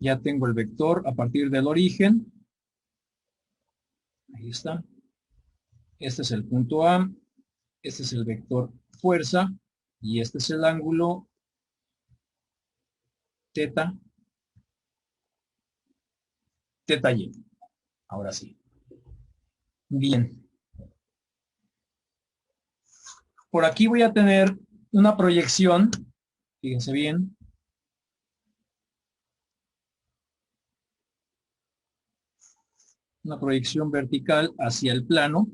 Ya tengo el vector a partir del origen. Ahí está. Este es el punto A. Este es el vector fuerza. Y este es el ángulo teta. Teta y. Ahora sí. Bien. Por aquí voy a tener una proyección. Fíjense bien. Una proyección vertical hacia el plano.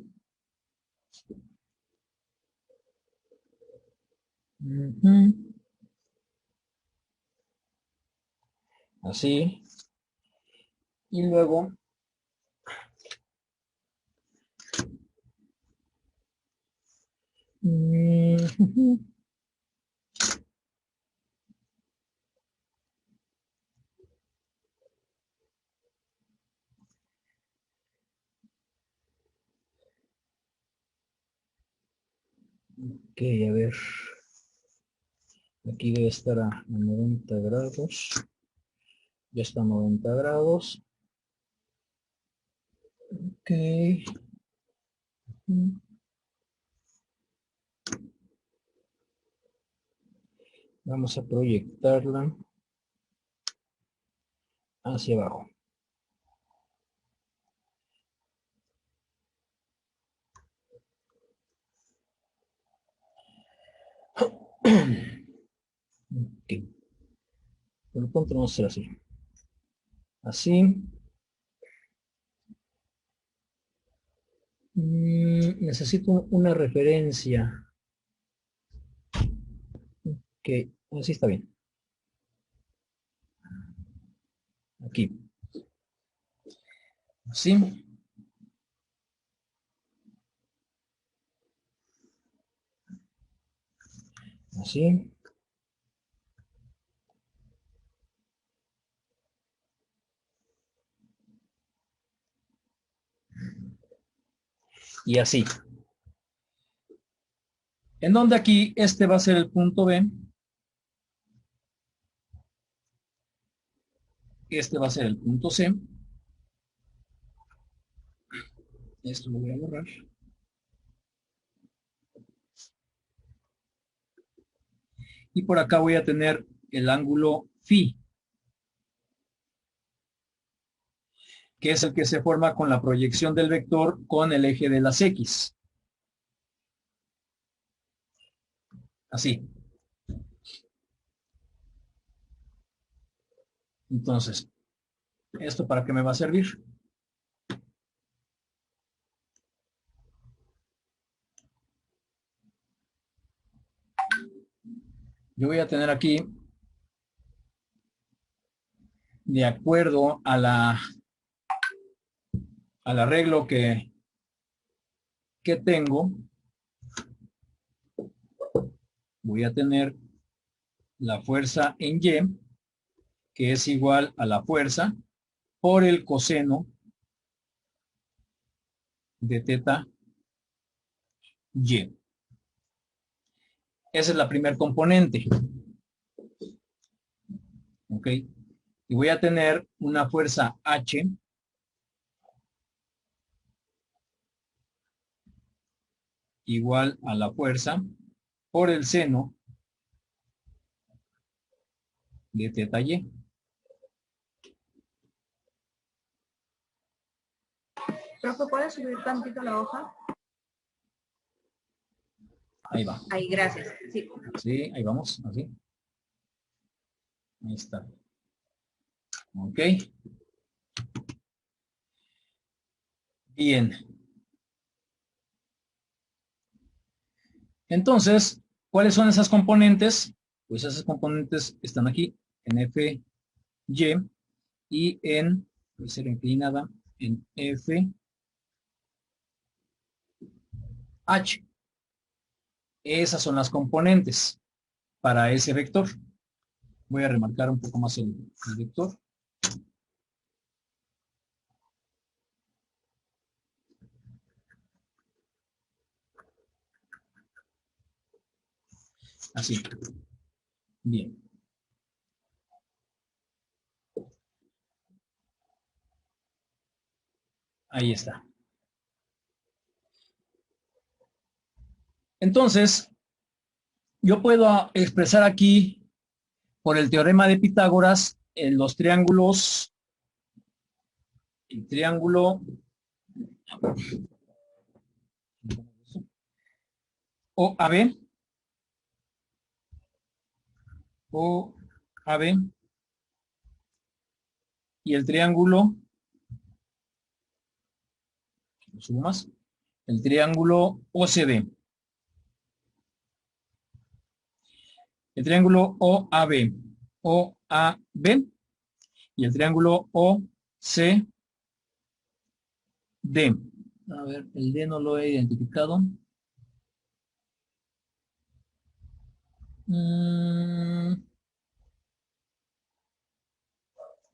Así. Y luego ok, a ver. Aquí debe estar a 90 grados. Ya está a 90 grados. Ok. Vamos a proyectarla hacia abajo. Okay. Por lo pronto vamos a hacer así. Así. Necesito una referencia. Ok, así está bien. Aquí. Así. Así. Y así. En donde aquí este va a ser el punto B. Este va a ser el punto C. Esto lo voy a borrar. Y por acá voy a tener el ángulo phi, que es el que se forma con la proyección del vector con el eje de las X. Así. Entonces, ¿esto para qué me va a servir? Yo voy a tener aquí, de acuerdo a al arreglo que tengo, voy a tener la fuerza en Y, que es igual a la fuerza por el coseno de teta Y. Esa es la primer componente. ¿Ok? Y voy a tener una fuerza H igual a la fuerza por el seno de teta Y. Profe, ¿puedes subir tantito la hoja? Ahí va. Ahí, gracias. Sí. Sí, ahí vamos, así. Ahí está. Ok. Bien. Entonces, ¿cuáles son esas componentes? Pues esas componentes están aquí, en F, Y, y en, puede ser inclinada, en F, H. Esas son las componentes para ese vector. Voy a remarcar un poco más el vector. Así. Bien. Ahí está. Entonces, yo puedo expresar aquí, por el teorema de Pitágoras, en los triángulos, el triángulo OAB, OAB, y el triángulo, subo más, el triángulo OCD. El triángulo OAB, OAB, y el triángulo OCD. A ver, el D no lo he identificado.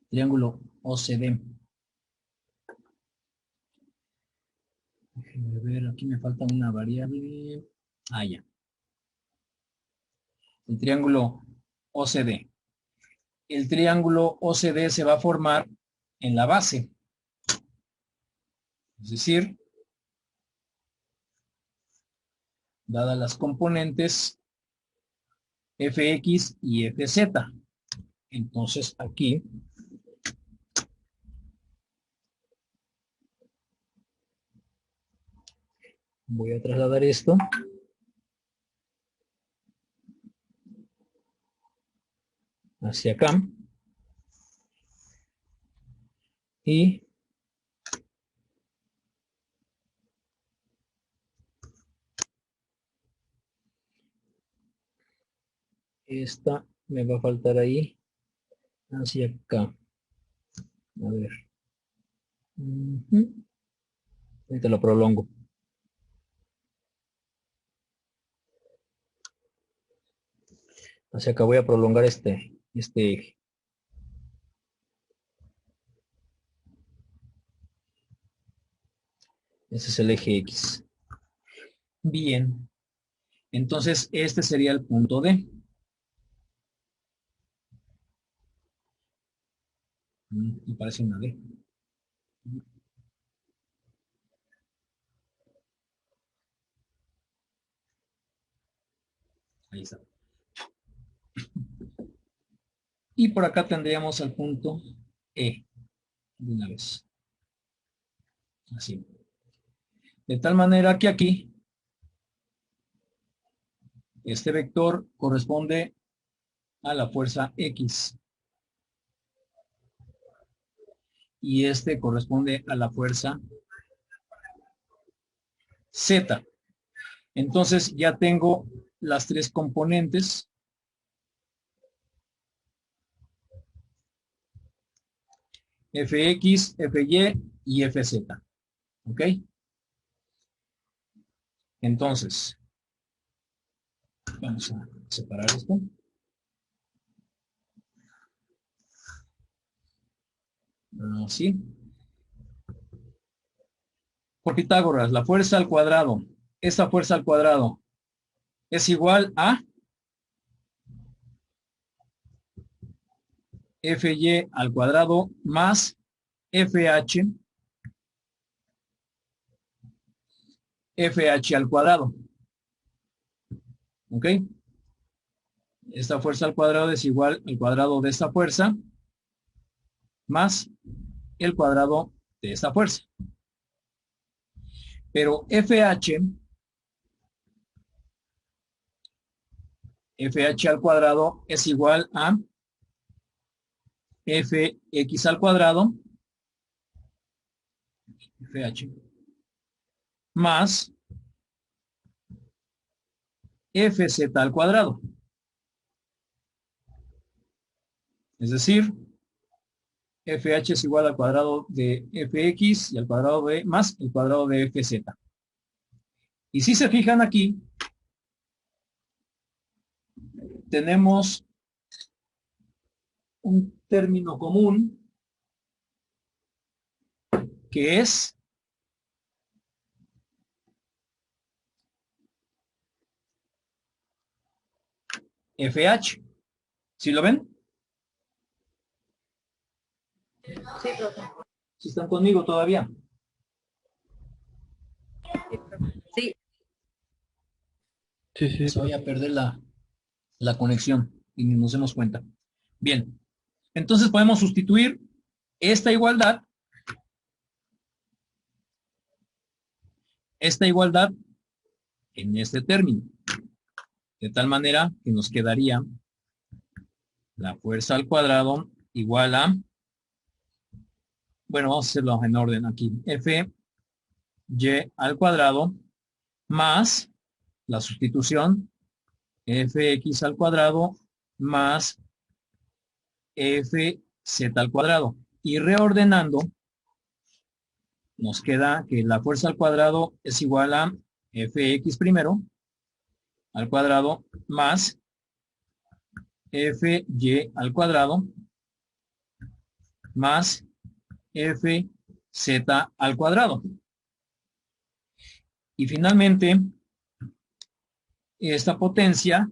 Triángulo OCD. Déjenme ver, aquí me falta una variable. Ah, ya. El triángulo OCD. El triángulo OCD se va a formar en la base. Es decir, dadas las componentes fx y fz. Entonces aquí voy a trasladar esto hacia acá y esta me va a faltar ahí hacia acá. A ver. Ahorita lo prolongo. Hacia acá voy a prolongar este eje. Ese es el eje X. Bien. Entonces, este sería el punto D. Me parece una D. Ahí está. Y por acá tendríamos el punto E de una vez. Así. De tal manera que aquí este vector corresponde a la fuerza X. Y este corresponde a la fuerza Z. Entonces ya tengo las tres componentes. Fx, Fy y Fz. ¿Ok? Entonces, vamos a separar esto. Así. Por Pitágoras, la fuerza al cuadrado. Esta fuerza al cuadrado es igual a Fy al cuadrado más FH, FH al cuadrado. ¿Ok? Esta fuerza al cuadrado es igual al cuadrado de esta fuerza más el cuadrado de esta fuerza. Pero FH al cuadrado es igual a Fx al cuadrado, FH, más Fz al cuadrado. Es decir, FH es igual al cuadrado de Fx y al cuadrado de más el cuadrado de Fz. Y si se fijan aquí, tenemos un término común que es FH. ¿Sí lo ven? Sí, profe. ¿Sí están conmigo todavía? Sí, Sí, sí. Se vaya a perder la conexión y ni nos demos cuenta. Bien, entonces podemos sustituir esta igualdad en este término, de tal manera que nos quedaría la fuerza al cuadrado igual a, bueno, vamos a hacerlo en orden aquí, F y al cuadrado más la sustitución fx al cuadrado más fz al cuadrado. Y reordenando, nos queda que la fuerza al cuadrado es igual a fx primero al cuadrado más fy al cuadrado más fz al cuadrado. Y finalmente, esta potencia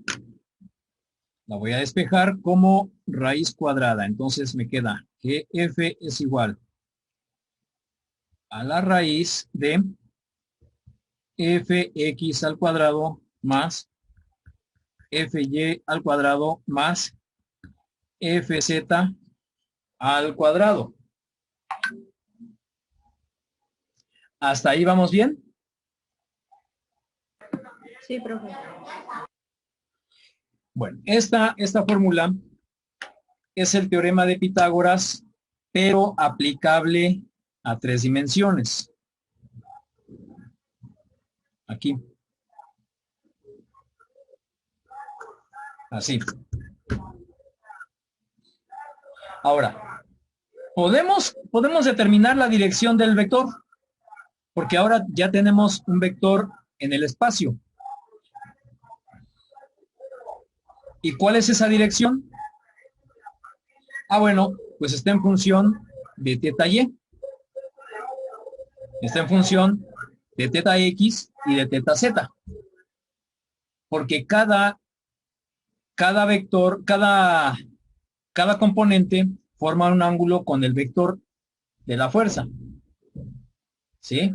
la voy a despejar como raíz cuadrada. Entonces me queda que f es igual a la raíz de fx al cuadrado más fy al cuadrado más fz al cuadrado. ¿Hasta ahí vamos bien? sí, profe. Bueno, esta fórmula es el teorema de Pitágoras, pero aplicable a 3 dimensiones. Aquí. Así. Ahora, podemos determinar la dirección del vector, porque ahora ya tenemos un vector en el espacio. ¿Y cuál es esa dirección? Ah, bueno, pues está en función de teta y. Está en función de teta x y de teta z. Porque cada vector, cada componente forma un ángulo con el vector de la fuerza. ¿Sí?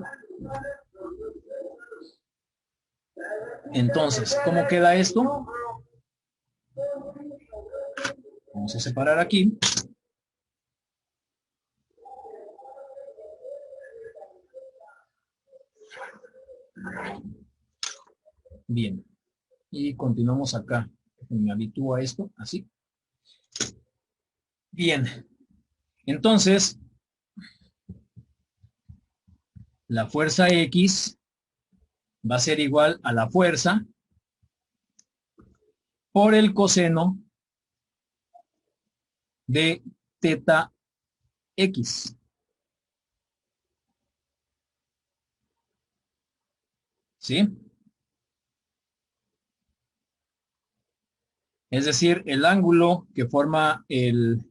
Entonces, ¿cómo queda esto? Vamos a separar aquí. Bien. Y continuamos acá. Me habitúo a esto, así. Bien. Entonces, la fuerza X va a ser igual a la fuerza por el coseno de teta X. ¿Sí? Es decir, el ángulo que forma el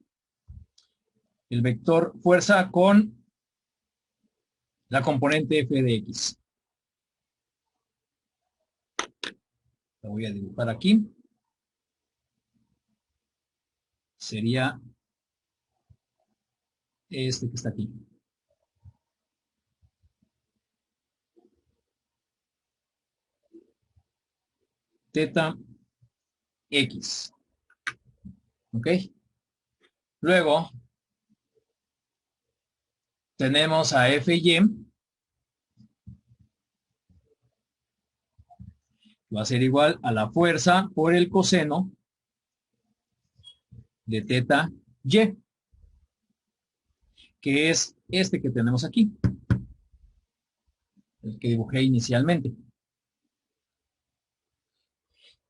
vector fuerza con la componente f de x. Lo voy a dibujar aquí. Sería este que está aquí. Teta x. ¿Ok? Luego tenemos a fy. Va a ser igual a la fuerza por el coseno de teta y, que es este que tenemos aquí, el que dibujé inicialmente.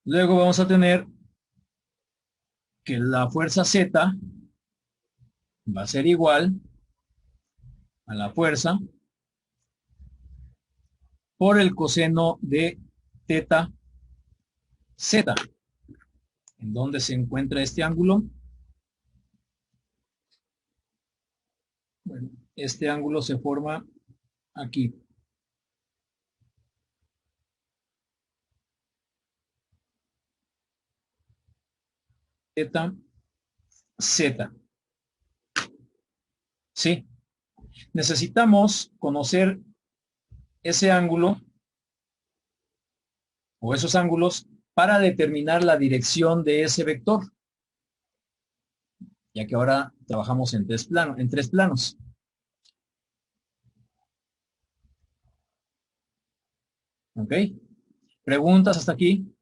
Luego vamos a tener que la fuerza Z va a ser igual a la fuerza por el coseno de teta Z. ¿En dónde se encuentra este ángulo? Bueno, este ángulo se forma aquí. Teta Z. Sí. Necesitamos conocer ese ángulo o esos ángulos para determinar la dirección de ese vector, ya que ahora trabajamos en tres planos. ¿Ok? ¿Preguntas hasta aquí?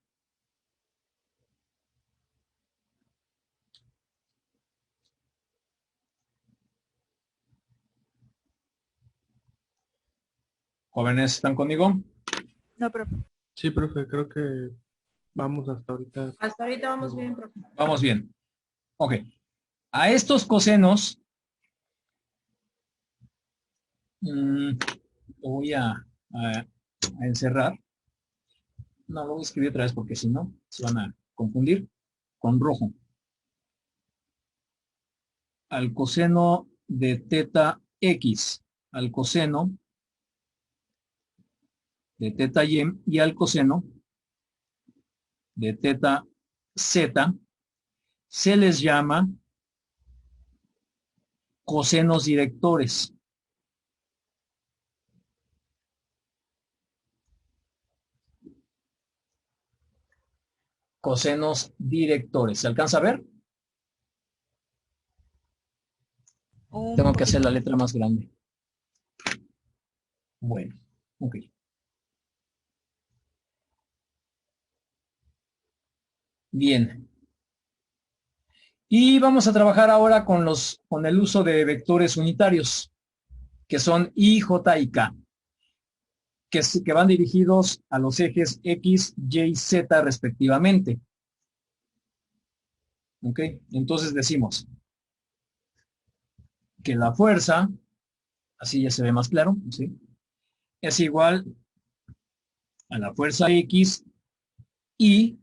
¿Jóvenes están conmigo? No, profe. Sí, profe, creo que vamos hasta ahorita. Hasta ahorita vamos bien, profe. Vamos bien. Ok. A estos cosenos, lo voy a encerrar. No, lo voy a escribir otra vez porque si no, se van a confundir con rojo. Al coseno de teta X, al coseno de teta Y al coseno de teta Z se les llama cosenos directores. Cosenos directores. ¿Se alcanza a ver? Tengo que hacer la letra más grande. Bueno, ok. Bien. Y vamos a trabajar ahora con el uso de vectores unitarios, que son I, J y K, que van dirigidos a los ejes X, Y, Z respectivamente. ¿Ok? Entonces decimos que la fuerza, así ya se ve más claro, ¿sí? Es igual a la fuerza X y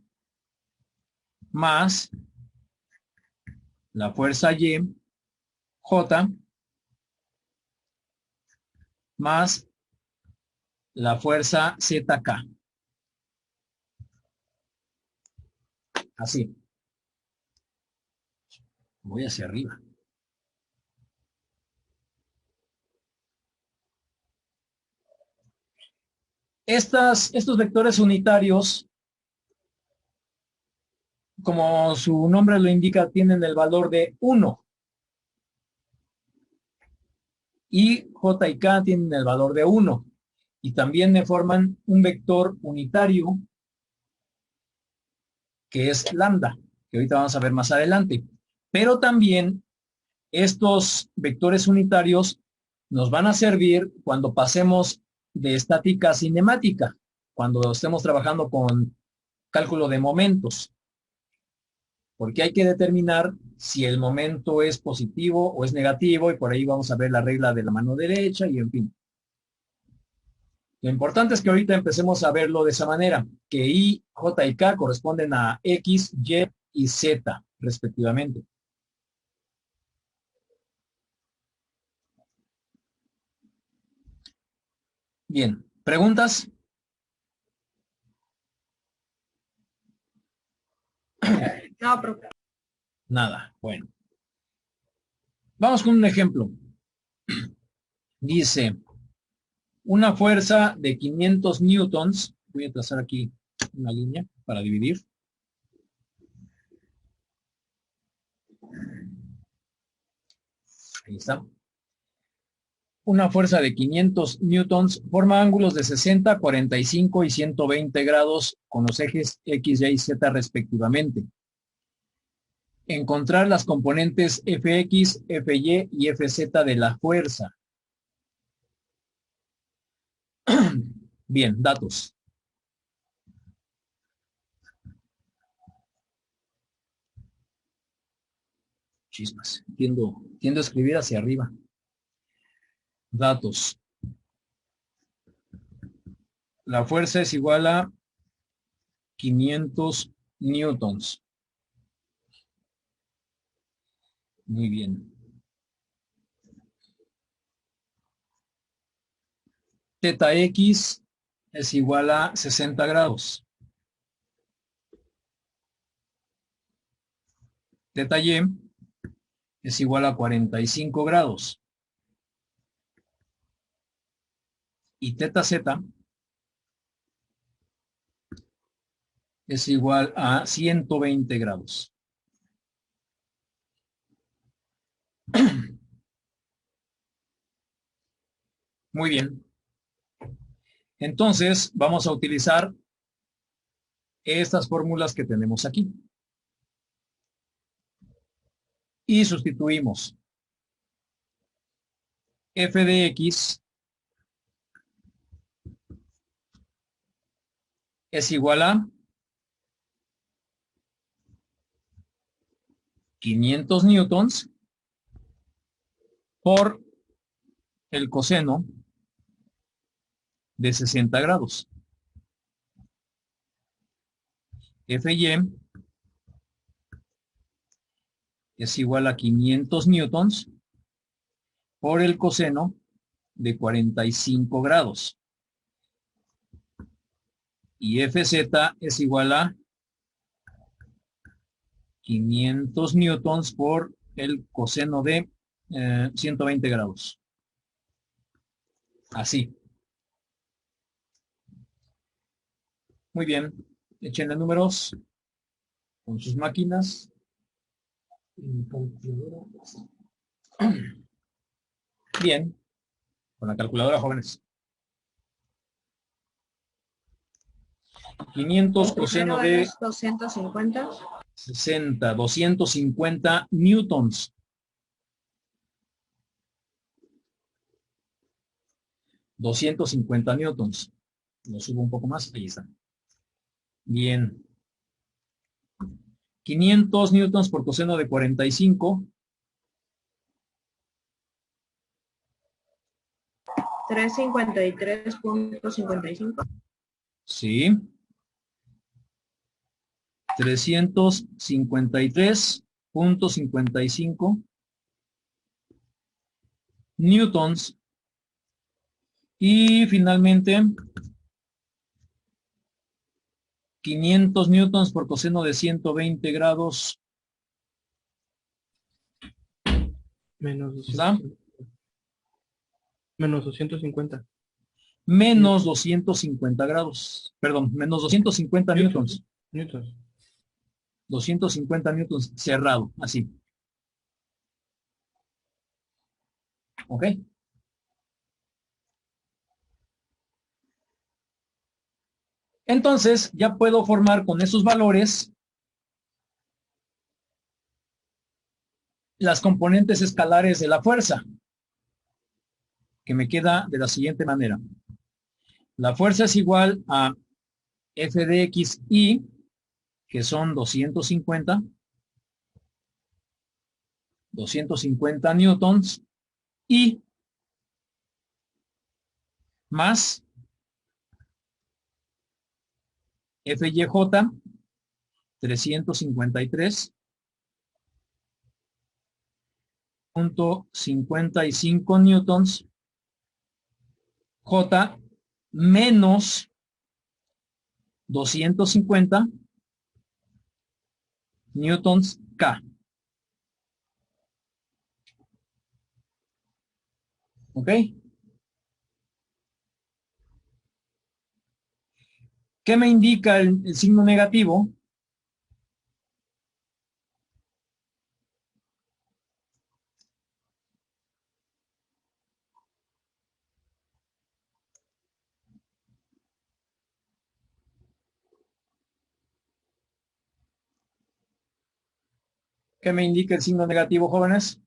más la fuerza Y, J, más la fuerza ZK. Así. Voy hacia arriba. Estos vectores unitarios, como su nombre lo indica, tienen el valor de 1. Y J y K tienen el valor de 1. Y también me forman un vector unitario que es lambda, que ahorita vamos a ver más adelante. Pero también estos vectores unitarios nos van a servir cuando pasemos de estática a cinemática, cuando estemos trabajando con cálculo de momentos, porque hay que determinar si el momento es positivo o es negativo, y por ahí vamos a ver la regla de la mano derecha y en fin. Lo importante es que ahorita empecemos a verlo de esa manera, que I, J y K corresponden a X, Y y Z, respectivamente. Bien, ¿preguntas? No, profe. Nada, bueno. Vamos con un ejemplo. Dice, una fuerza de 500 newtons, voy a trazar aquí una línea para dividir. Ahí está. Una fuerza de 500 newtons forma ángulos de 60, 45 y 120 grados con los ejes X, Y y Z respectivamente. Encontrar las componentes Fx, Fy y Fz de la fuerza. Bien, datos. Chismas. Tiendo a escribir hacia arriba. Datos. La fuerza es igual a 500 newtons. Muy bien. Teta X es igual a 60 grados. Teta Y es igual a 45 grados. y teta z es igual a 120 grados. Muy bien. Entonces, vamos a utilizar estas fórmulas que tenemos aquí. Y sustituimos f de x es igual a 500 newtons por el coseno de 60 grados. Fy es igual a 500 newtons por el coseno de 45 grados. Y Fz es igual a 500 newtons por el coseno de 120 grados. Así. Muy bien. Échenle números con sus máquinas. Bien. Con la calculadora, jóvenes. 500 coseno de 250. 60, 250 newtons. $250 newtons. Lo subo un poco más. Ahí está. Bien. 500 newtons por coseno de 45. 353.55. Sí. 353.55 newtons. Y finalmente 500 newtons por coseno de 120 grados. Menos ¿Está? 250. Menos 250. Menos 250 grados. Perdón, menos 250 newtons. Newtons. 250 newtons cerrado, así. ¿Ok? Entonces, ya puedo formar con esos valores las componentes escalares de la fuerza, que me queda de la siguiente manera. La fuerza es igual a F de X y, que son 250 newtons, y más FYJ 353.55 newtons, J menos 250 newtons K. ¿Ok? ¿Qué me indica el signo negativo? ¿Qué me indica el signo negativo, jóvenes?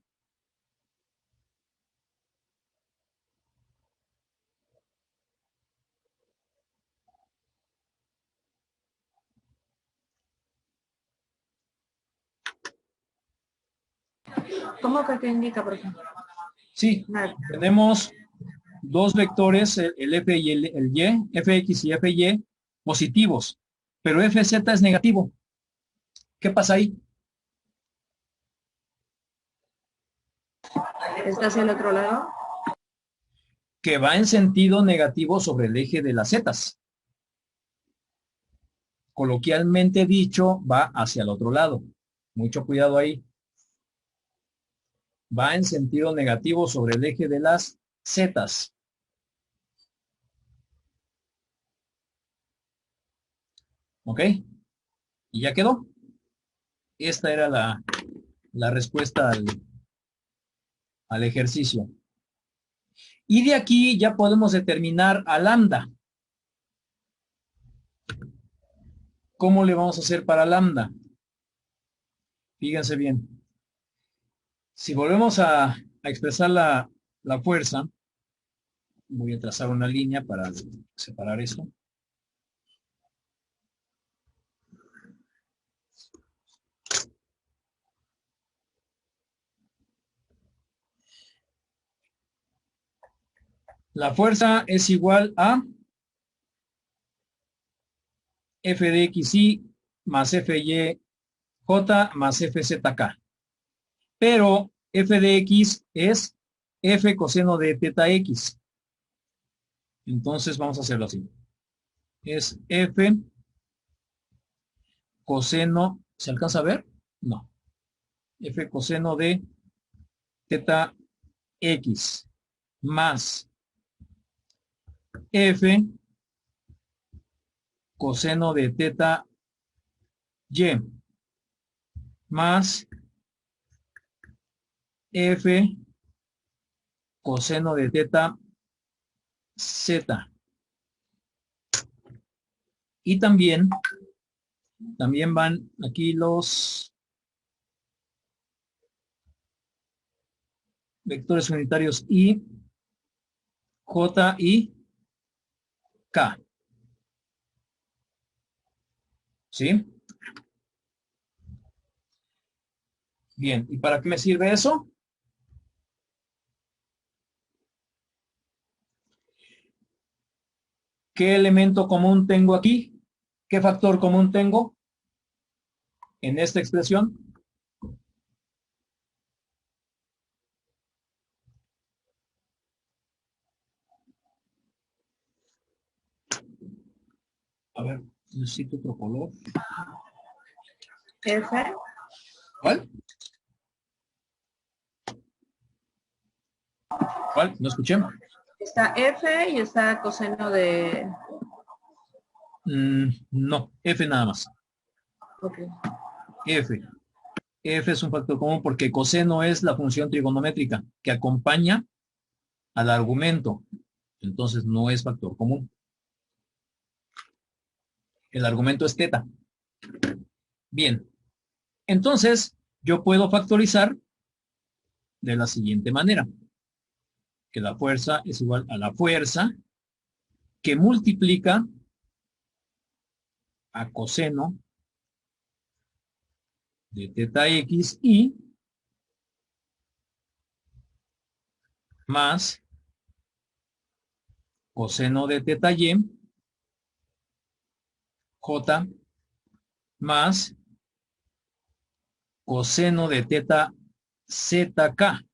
¿Cómo que qué indica, por ejemplo? Sí, Nada. tenemos dos vectores, el F y el Y, Fx y Fy, positivos, pero Fz es negativo. ¿Qué pasa ahí? ¿Está hacia el otro lado? Que va en sentido negativo sobre el eje de las zetas. Coloquialmente dicho, va hacia el otro lado. Mucho cuidado ahí. Va en sentido negativo sobre el eje de las zetas. ¿Ok? Y ya quedó. Esta era la respuesta al ejercicio. Y de aquí ya podemos determinar a lambda. ¿Cómo le vamos a hacer para lambda? Fíjense bien. Si volvemos a expresar la fuerza, voy a trazar una línea para separar eso. La fuerza es igual a F de XY más FY J más FZK. Pero F de X es F coseno de teta X. Entonces vamos a hacerlo así. Es F coseno, ¿se alcanza a ver? No. F coseno de teta X más F coseno de teta Y más F coseno de teta Z. Y también van aquí los vectores unitarios I, J y K. ¿Sí? Bien, ¿y para qué me sirve eso? ¿Qué elemento común tengo aquí? ¿Qué factor común tengo en esta expresión? A ver, necesito otro color. F. ¿Cuál? ¿Cuál? No escuché. Está F y está coseno de... No, F nada más. Ok. F. F es un factor común porque coseno es la función trigonométrica que acompaña al argumento. Entonces no es factor común. El argumento es teta. Bien. Entonces, yo puedo factorizar de la siguiente manera. Que la fuerza es igual a la fuerza que multiplica a coseno de teta X y más coseno de teta Y J más coseno de teta ZK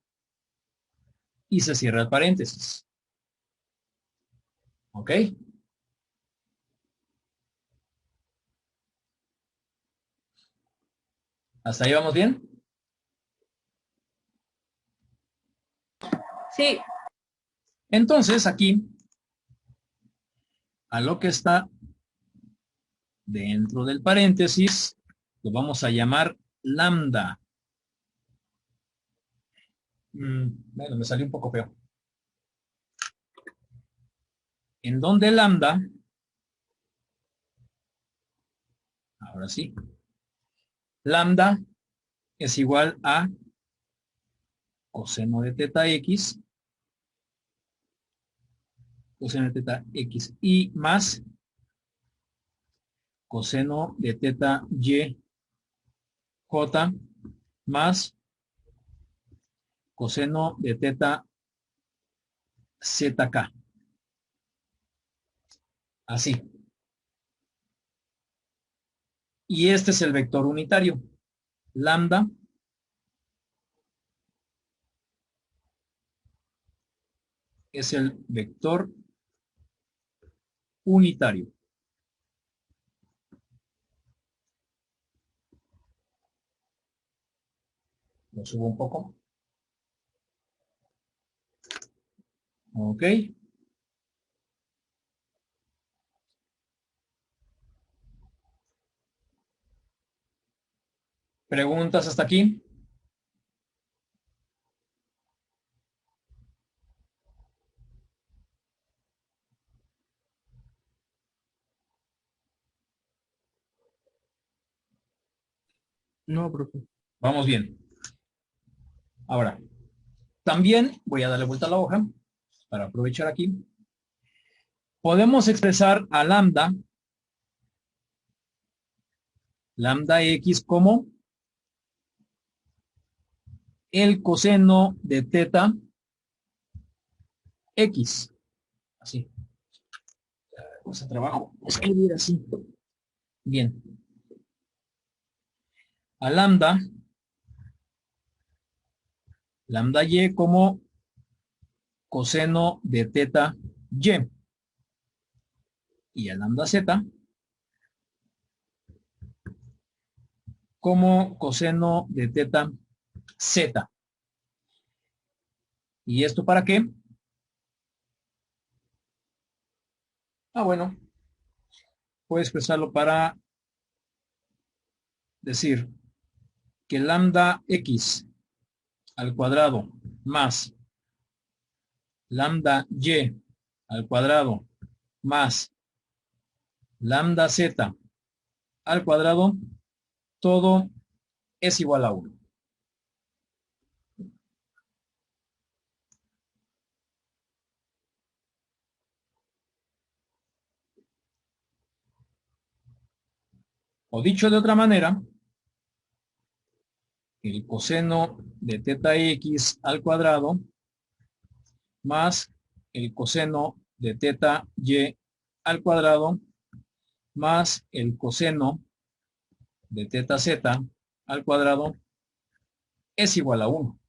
y se cierra el paréntesis. ¿Ok? ¿Hasta ahí vamos bien? Sí. Entonces aquí, a lo que está dentro del paréntesis, lo vamos a llamar lambda. Bueno, me salió un poco feo. En donde lambda, ahora sí, lambda es igual a coseno de teta X, coseno de teta X y más coseno de teta Y J más coseno de teta ZK. Así. Y este es el vector unitario. Lambda es el vector unitario. Lo subo un poco. Ok. ¿Preguntas hasta aquí? No, profe. Vamos bien. Ahora, también voy a darle vuelta a la hoja para aprovechar aquí. Podemos expresar a lambda x como el coseno de teta x. Así. Cuesta trabajo escribir así. Bien. A lambda y como coseno de teta y. Y a lambda z como coseno de teta z. ¿Y esto para qué? Bueno, puedes expresarlo para decir que lambda x al cuadrado más lambda y al cuadrado más lambda z al cuadrado, todo es igual a 1. O dicho de otra manera, el coseno de teta x al cuadrado más el coseno de teta y al cuadrado más el coseno de teta z al cuadrado es igual a 1.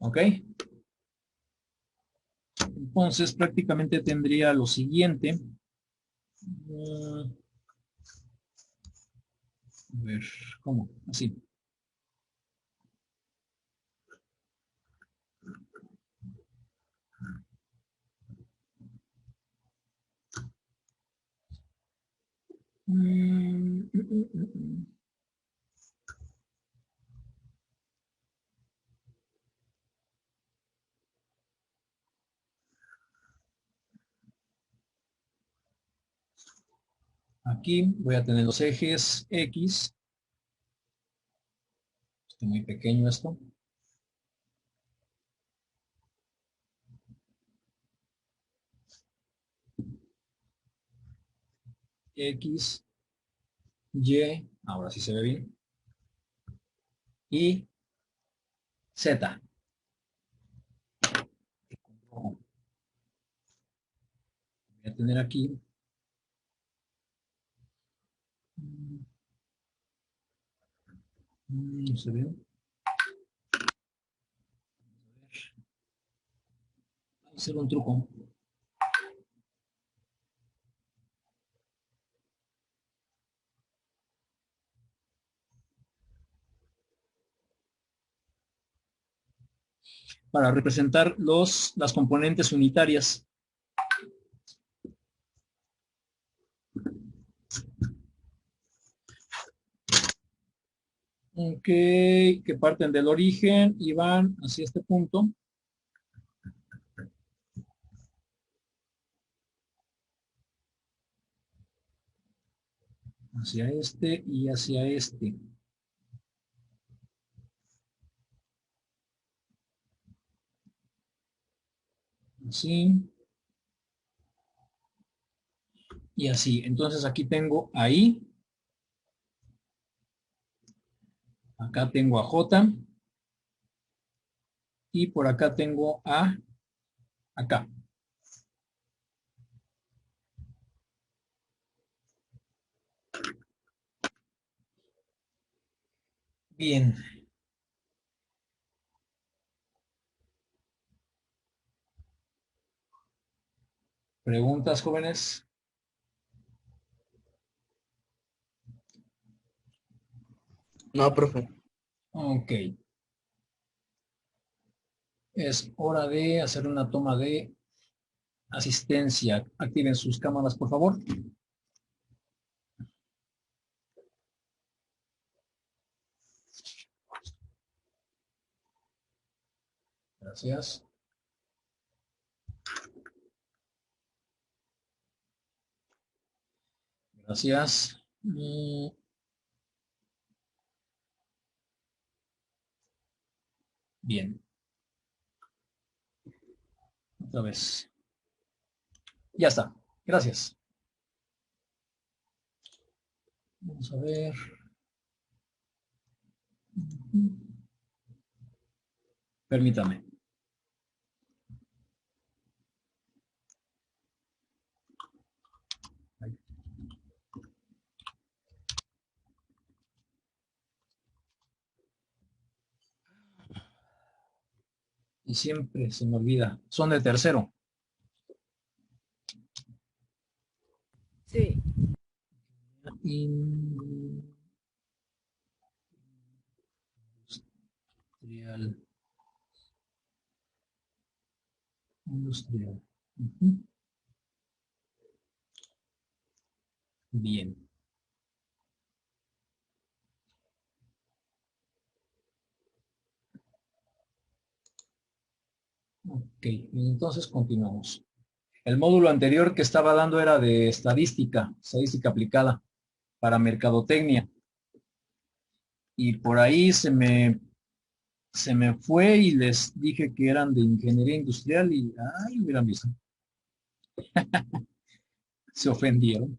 ¿Ok? Entonces prácticamente tendría lo siguiente. A ver, ¿cómo? Así. Aquí voy a tener los ejes X. Está muy pequeño esto. X, Y, ahora sí se ve bien. Y Z. Voy a tener aquí. No se ve. Voy a hacer un truco. Para representar las componentes unitarias. Ok, que parten del origen y van hacia este punto. Hacia este y hacia este. Así. Y así. Entonces aquí tengo ahí. Acá tengo a J. Y por acá tengo a acá. Bien. ¿Preguntas, jóvenes? No, profe. Ok. Es hora de hacer una toma de asistencia. Activen sus cámaras, por favor. Gracias. Gracias. Bien. Otra vez. Ya está. Gracias. Vamos a ver. Permítame. Y siempre se me olvida. Son de tercero. Sí. Industrial. Industrial. Ujú. Bien. Ok, entonces continuamos. El módulo anterior que estaba dando era de estadística aplicada para mercadotecnia. Y por ahí se me fue y les dije que eran de ingeniería industrial y, ay, hubieran visto. Se ofendieron.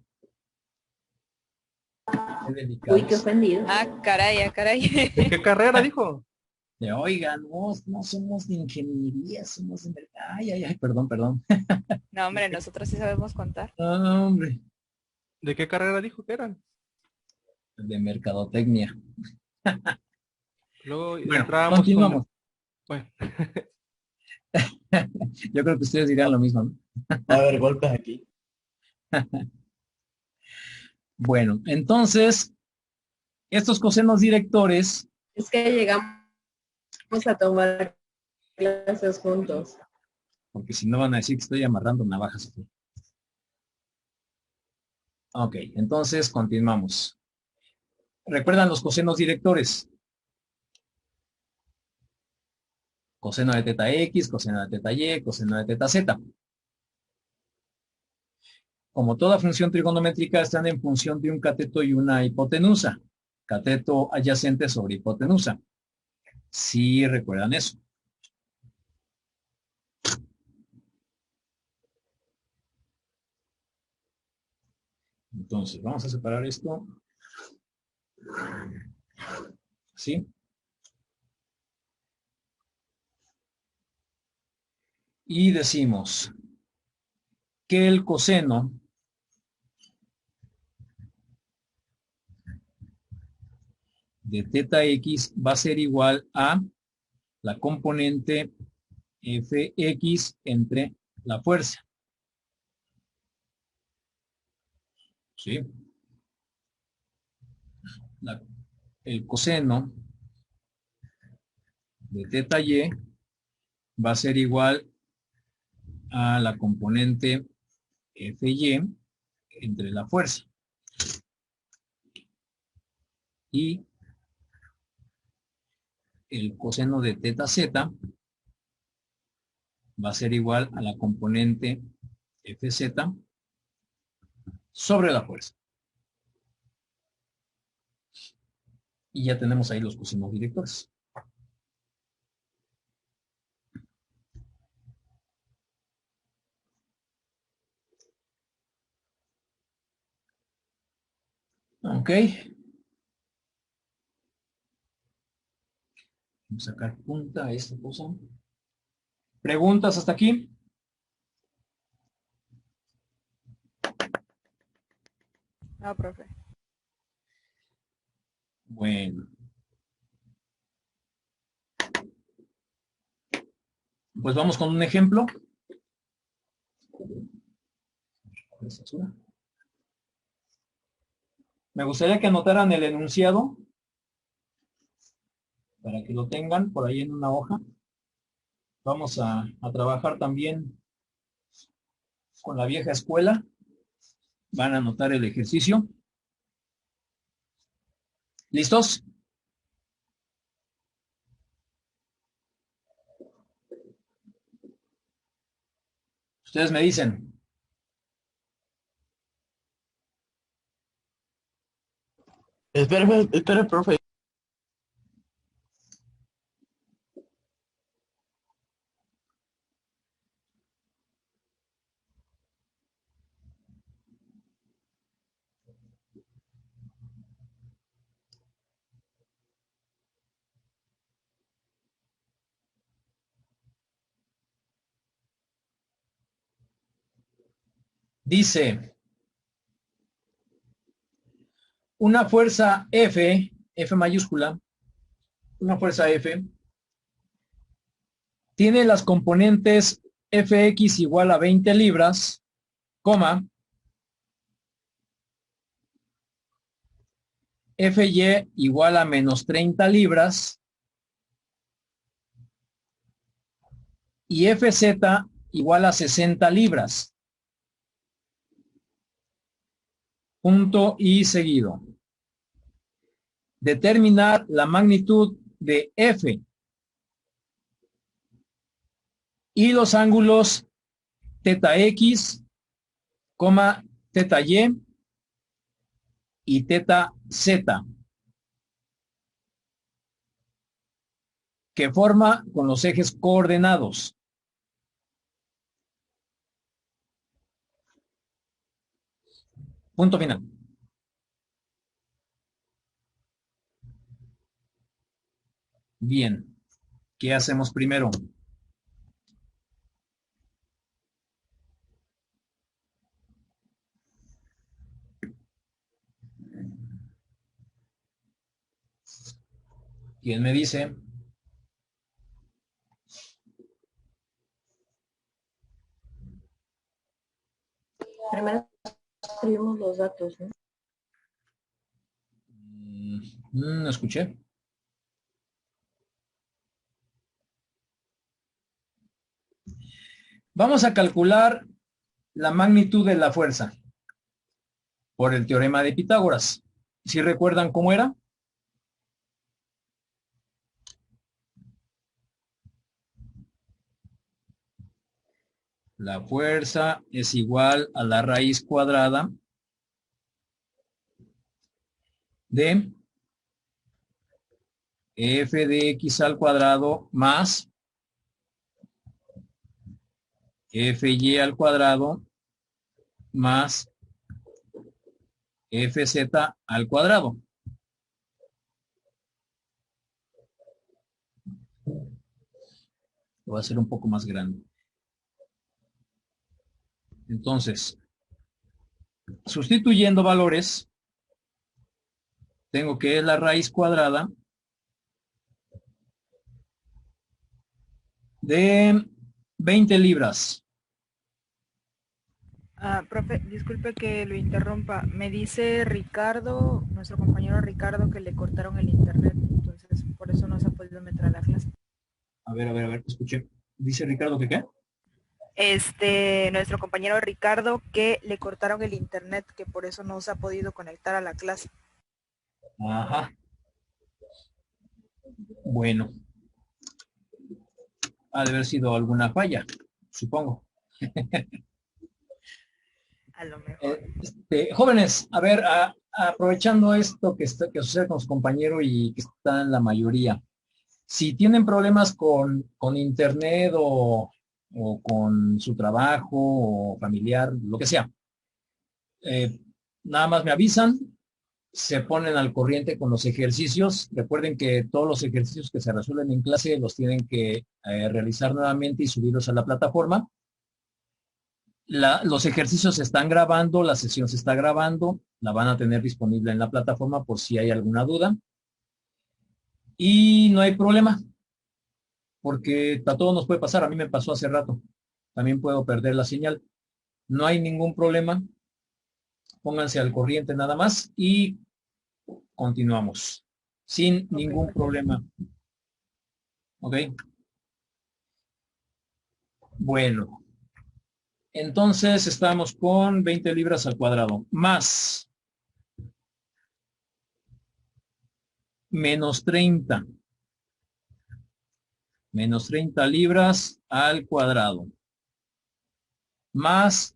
Qué Uy, qué delicados. ofendido. Ah, caray, ah, caray. ¿De qué carrera dijo? De, oigan, no somos de ingeniería, somos de mercado. Ay, ay, ay, perdón, perdón. No, hombre, nosotros sí sabemos contar. Ah, hombre, ¿De qué carrera dijo que eran? de mercadotecnia. Luego Bueno, entrábamos con... continuamos. Bueno, Yo creo que ustedes dirán lo mismo, ¿no? Va a haber golpes aquí. Bueno, entonces, estos cosenos directores, Es que llegamos a tomar clases juntos. porque si no van a decir que estoy amarrando navajas aquí. Ok, entonces continuamos. ¿Recuerdan los cosenos directores? Coseno de teta X, coseno de teta Y, coseno de teta Z. Como toda función trigonométrica, están en función de un cateto y una hipotenusa. Cateto adyacente sobre hipotenusa. Sí, recuerdan eso. Entonces, vamos a separar esto. ¿Sí? Y decimos que el coseno de teta X va a ser igual a la componente Fx entre la fuerza. ¿Sí? El coseno de teta Y va a ser igual a la componente Fy entre la fuerza. Y el coseno de teta Z va a ser igual a la componente Fz sobre la fuerza. Y ya tenemos ahí los cosenos directores. Ok. Vamos a sacar punta a esta cosa. ¿Preguntas hasta aquí? No, profe. Bueno. Pues vamos con un ejemplo. Me gustaría que anotaran el enunciado para que lo tengan por ahí en una hoja. Vamos a trabajar también con la vieja escuela. Van a anotar el ejercicio. ¿Listos? Ustedes me dicen. Espere, profe. Dice, una fuerza F, F mayúscula, una fuerza F, tiene las componentes Fx igual a 20 libras, coma, Fy igual a menos 30 libras, y Fz igual a 60 libras. Punto y seguido. Determinar la magnitud de F y los ángulos teta X, teta y teta Z, que forma con los ejes coordenados. Punto final. Bien. ¿Qué hacemos primero? ¿Quién me dice? Primero escribimos los datos, ¿no? No escuché. Vamos a calcular la magnitud de la fuerza por el teorema de Pitágoras. ¿Sí recuerdan cómo era? La fuerza es igual a la raíz cuadrada de f de x al cuadrado más fy al cuadrado más fz al cuadrado. Lo voy a hacer un poco más grande. Entonces, sustituyendo valores, tengo que la raíz cuadrada de 20 libras. Profe, disculpe que lo interrumpa. Me dice Ricardo, nuestro compañero Ricardo, que le cortaron el internet, entonces por eso no se ha podido meter a la clase. A ver, escuché. Dice Ricardo que qué. Nuestro compañero Ricardo, que le cortaron el internet, que por eso no se ha podido conectar a la clase. Ajá. Bueno. Ha de haber sido alguna falla, supongo. A lo mejor. Jóvenes, a ver, aprovechando esto que sucede con su compañero y que está en la mayoría, si tienen problemas con internet o con su trabajo o familiar, lo que sea, nada más me avisan, se ponen al corriente con los ejercicios. Recuerden que todos los ejercicios que se resuelven en clase los tienen que realizar nuevamente y subirlos a la plataforma. Los ejercicios se están grabando, la sesión se está grabando, la van a tener disponible en la plataforma por si hay alguna duda. Y no hay problema, porque a todos nos puede pasar. A mí me pasó hace rato. También puedo perder la señal. No hay ningún problema. Pónganse al corriente nada más y continuamos. Sin ningún problema. ¿Ok? Bueno, entonces estamos con 20 libras al cuadrado, más menos 30. Menos 30 libras al cuadrado. Más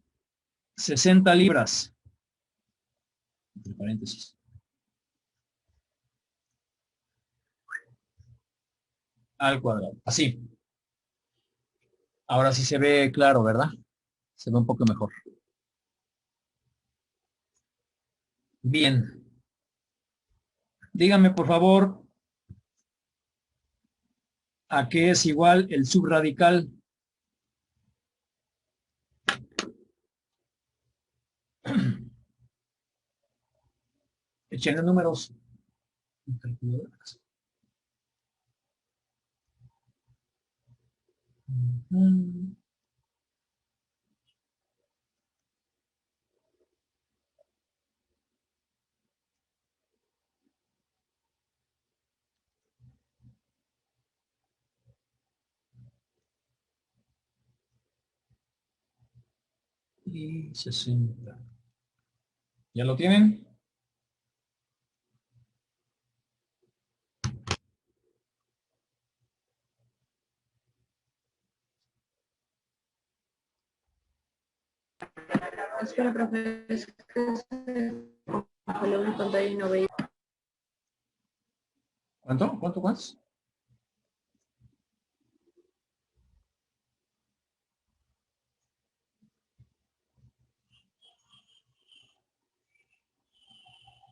60 libras. Entre paréntesis. Al cuadrado. Así. Ahora sí se ve claro, ¿verdad? Se ve un poco mejor. Bien. Dígame, por favor, ¿a qué es igual el subradical? Echen números. Y 60. ¿Ya lo tienen? Espera, profe, es que se congeló mi pantalla y no veía. ¿Cuánto? ¿Cuánto más?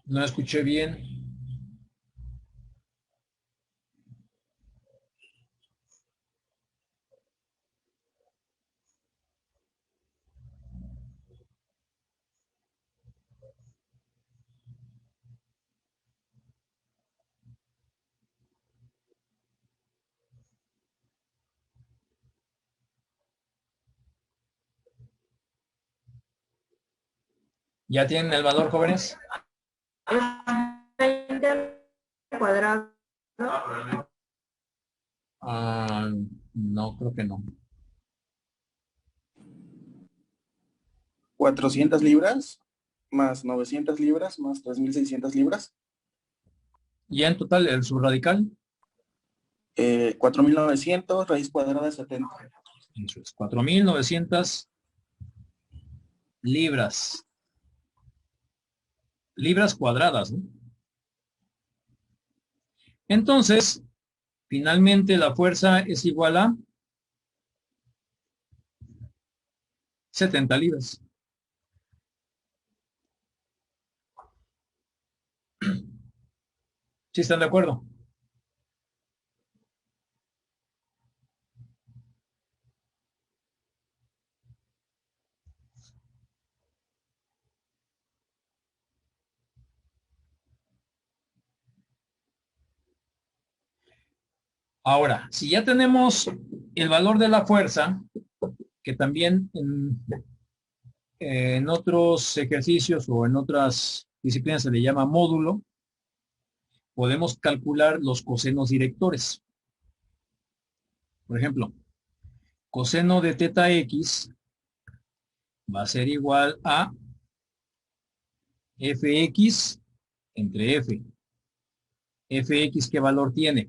No escuché bien. ¿Ya tienen el valor, jóvenes? 20 al cuadrado. Ah, no, creo que no. 400 libras más 900 libras más 3.600 libras. ¿Ya en total el subradical? 4.900 raíz cuadrada de 70. Eso es 4.900 libras. Libras cuadradas, ¿no? Entonces, finalmente la fuerza es igual a 70 libras. ¿Sí están de acuerdo? Ahora, si ya tenemos el valor de la fuerza, que también en otros ejercicios o en otras disciplinas se le llama módulo, podemos calcular los cosenos directores. Por ejemplo, coseno de teta x va a ser igual a fx entre f. Fx, ¿qué valor tiene?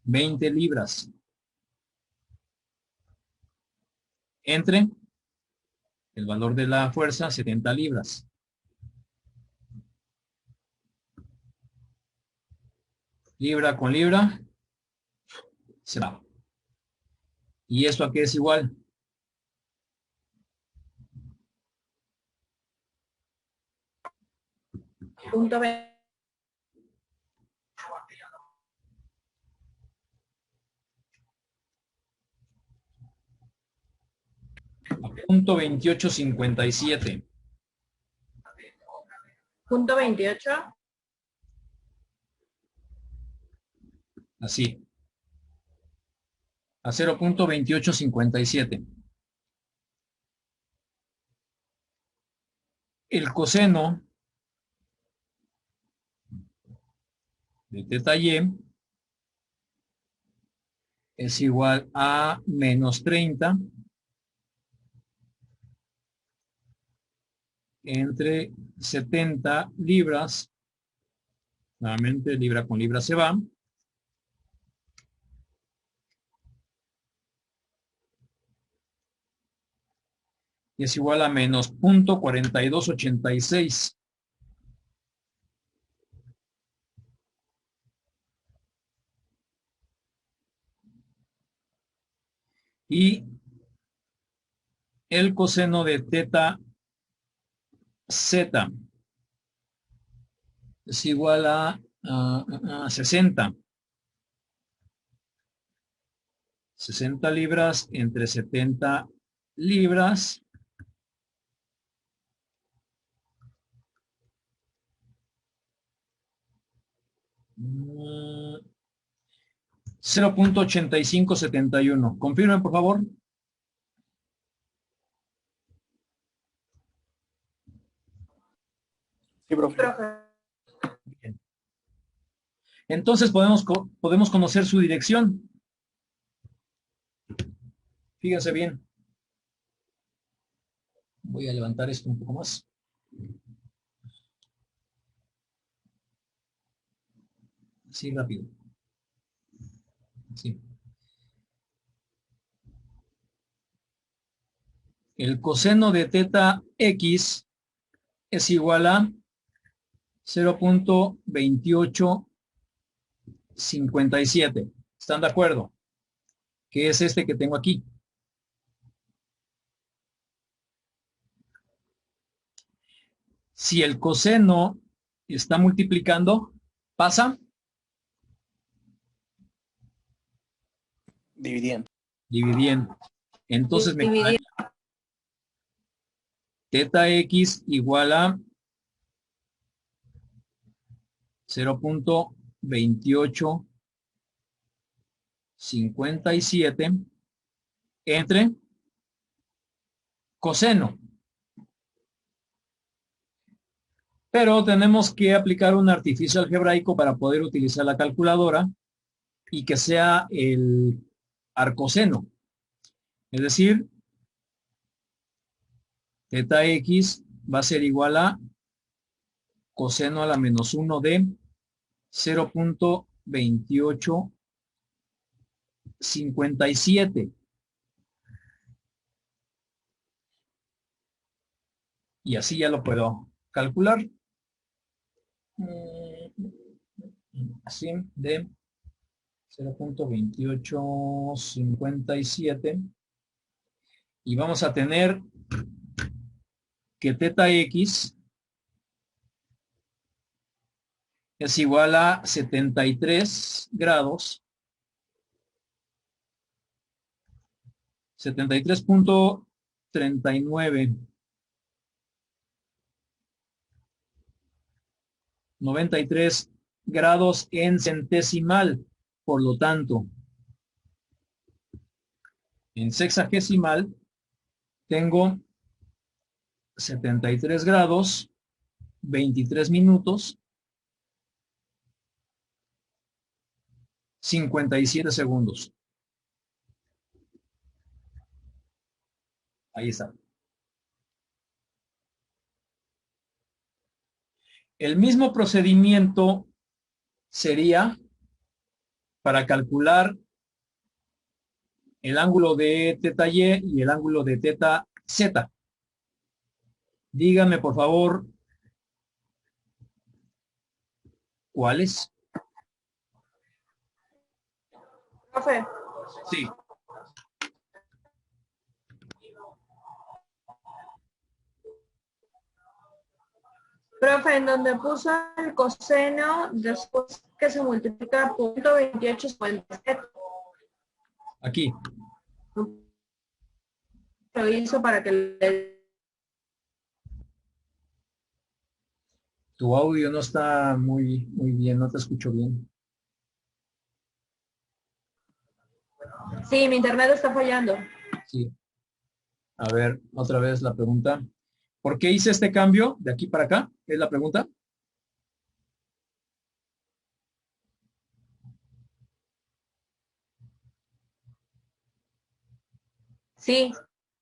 20 libras. Entre el valor de la fuerza, 70 libras. Libra con libra, se va. ¿Y esto a qué es igual? Punto 20. Punto 2857. Punto 28. Así. A 0.2857. El coseno de teta y es igual a menos 30 entre 70 libras. Nuevamente, libra con libra se va. Y es igual a menos 0.4286. Y el coseno de teta z es igual a 60. 60 libras entre 70 libras. Mm, 0.8571. Confirmen, por favor. Sí, profe. Bien. Entonces podemos conocer su dirección. Fíjense bien. Voy a levantar esto un poco más. Sí, rápido. Sí. El coseno de teta x es igual a 0.2857. ¿Están de acuerdo? Que es este que tengo aquí. Si el coseno está multiplicando, pasa Dividiendo. dividiendo. Entonces me Dividir. queda teta x igual a 0.2857 entre coseno. Pero tenemos que aplicar un artificio algebraico para poder utilizar la calculadora y que sea el arcoseno. Es decir, teta x va a ser igual a coseno a la menos 1 de 0.2857. Y así ya lo puedo calcular. Así de 0.2857. Y vamos a tener que teta x es igual a 73 grados, 73.39, 93 grados en centesimal. Por lo tanto, en sexagesimal tengo 73 grados, 23 minutos, 57 segundos. Ahí está. El mismo procedimiento sería para calcular el ángulo de teta y y el ángulo de teta z. Dígame, por favor, ¿cuáles? Profe, Sí. en donde puso el coseno, después que se multiplica por 0.2857, Aquí. lo hizo para que le... Tu audio no está muy bien, no te escucho bien. Sí, mi internet está fallando. Sí. A ver, otra vez la pregunta. ¿Por qué hice este cambio de aquí para acá? ¿Es la pregunta? Sí,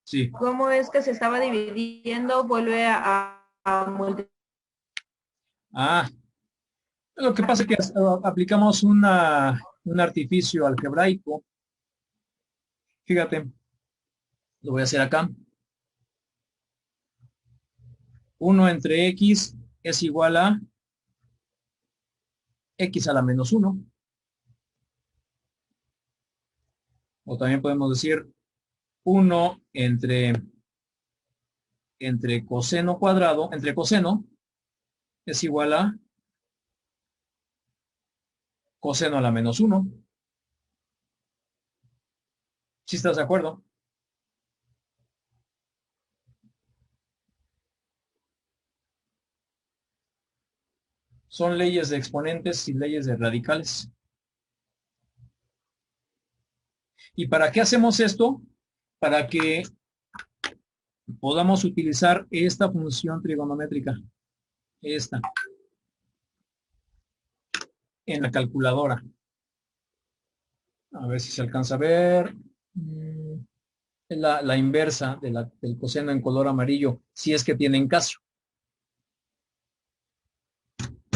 Sí. ¿cómo es que se estaba dividiendo? Vuelve a multiplicar. Ah, lo que pasa es que aplicamos un artificio algebraico. Fíjate, lo voy a hacer acá. 1 entre x es igual a x a la menos 1. O también podemos decir 1 entre coseno cuadrado, entre coseno es igual a coseno a la menos 1. ¿Sí estás de acuerdo? Son leyes de exponentes y leyes de radicales. ¿Y para qué hacemos esto? Para que podamos utilizar esta función trigonométrica, esta, en la calculadora. A ver si se alcanza a ver. Es la inversa del coseno en color amarillo, si es que tienen caso.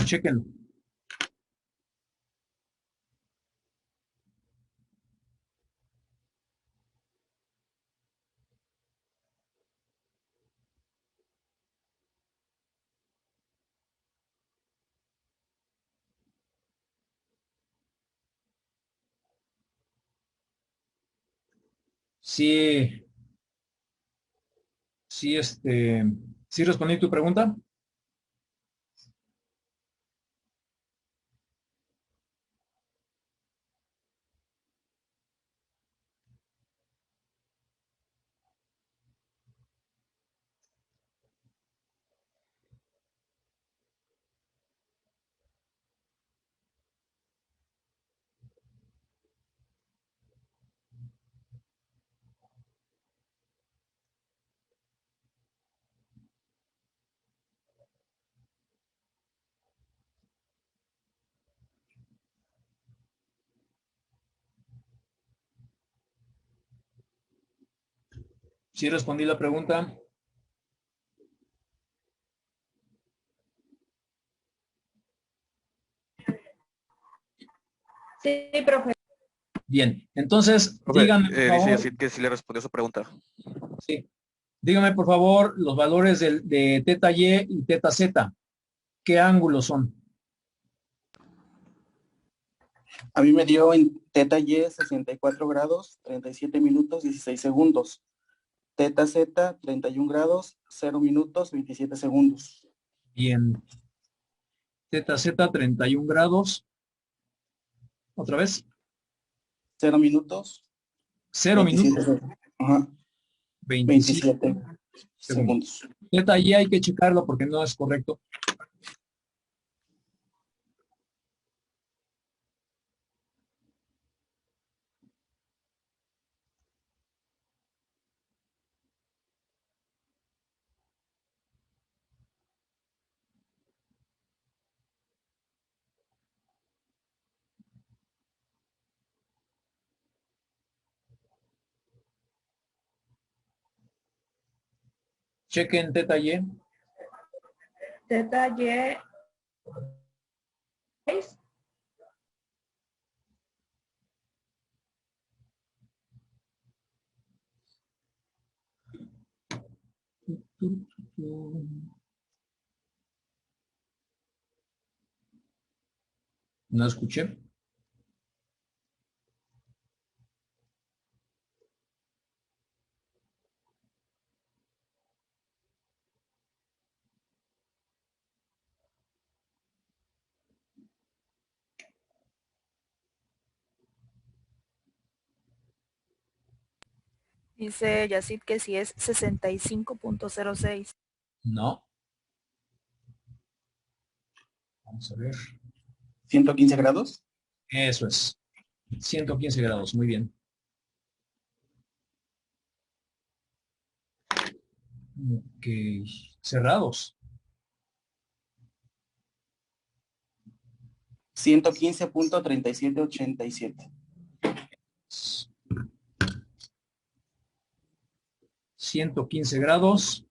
Chéquenlo. Sí, sí, sí respondí tu pregunta. Sí respondí la pregunta. Sí, profe. Bien, entonces Profe, díganme por dice favor, Yacid que sí le respondió su pregunta. sí, díganme por favor los valores de teta y teta z. ¿Qué ángulos son? A mí me dio en teta y 64 grados, 37 minutos, 16 segundos. Teta Z, 31 grados, 0 minutos, 27 segundos. Bien, teta z 31 grados. Otra vez, 0 minutos, 0 27 minutos, segundos. Ajá, 27 27 segundos. segundos. Teta y hay que checarlo porque no es correcto. Chequen teta y. Teta Y 6. No escuché. Dice Yacid que si es 65.06. No. Vamos a ver. 115 grados. Eso es. 115 grados. Muy bien. Ok. Cerrados. 115.3787. 115 grados.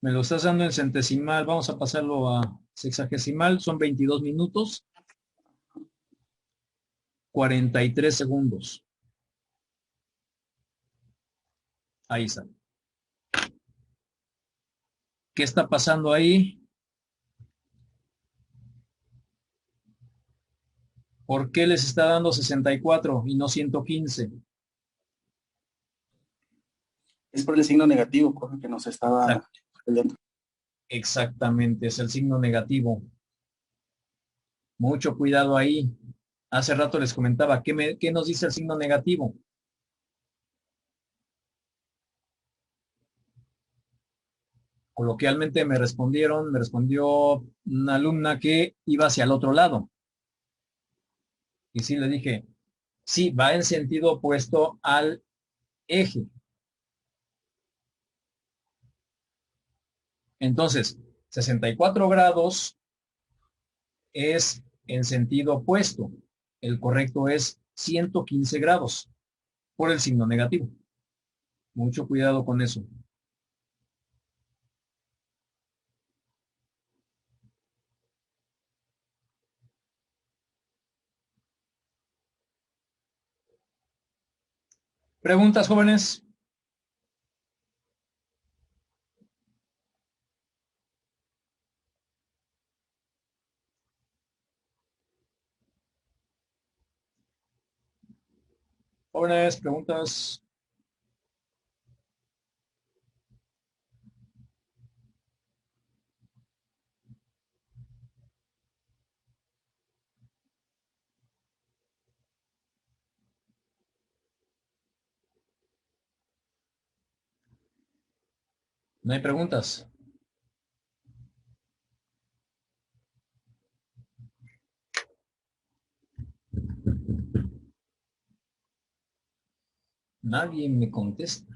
Me lo estás dando en centesimal, vamos a pasarlo a sexagesimal, son 22 minutos, 43 segundos. Ahí está. ¿Qué está pasando ahí? ¿Por qué les está dando 64 y no 115? Es por el signo negativo, profe, que nos estaba peleando. Exactamente, es el signo negativo. Mucho cuidado ahí. Hace rato les comentaba, ¿qué nos dice el signo negativo? Coloquialmente me respondió una alumna que iba hacia el otro lado. Y sí le dije, sí, va en sentido opuesto al eje. Entonces, 64 grados es en sentido opuesto. El correcto es 115 grados por el signo negativo. Mucho cuidado con eso. ¿Preguntas, jóvenes? Jóvenes, preguntas. No hay preguntas. Nadie me contesta.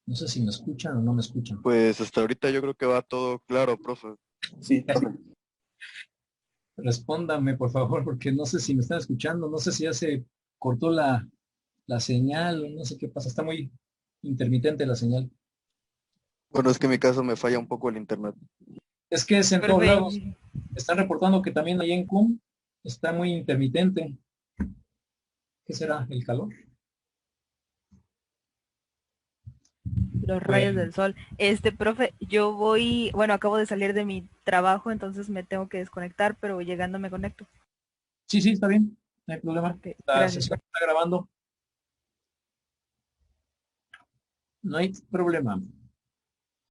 No sé si me escuchan o no me escuchan. Pues hasta ahorita yo creo que va todo claro, profe. Sí, profe. Respóndame, por favor, porque no sé si me están escuchando. No sé si ya se cortó la señal o no sé qué pasa. Está muy intermitente la señal. Bueno, es que en mi caso me falla un poco el internet. Es que es en todos Profe, lados. Están reportando que también ahí en CUM está muy intermitente. ¿Qué será? ¿El calor? los rayos Bueno, del sol. Profe, yo voy, bueno, acabo de salir de mi trabajo, entonces me tengo que desconectar, pero llegando me conecto. sí, está bien. No hay problema. Ok, La gracias. sesión está grabando. No hay problema.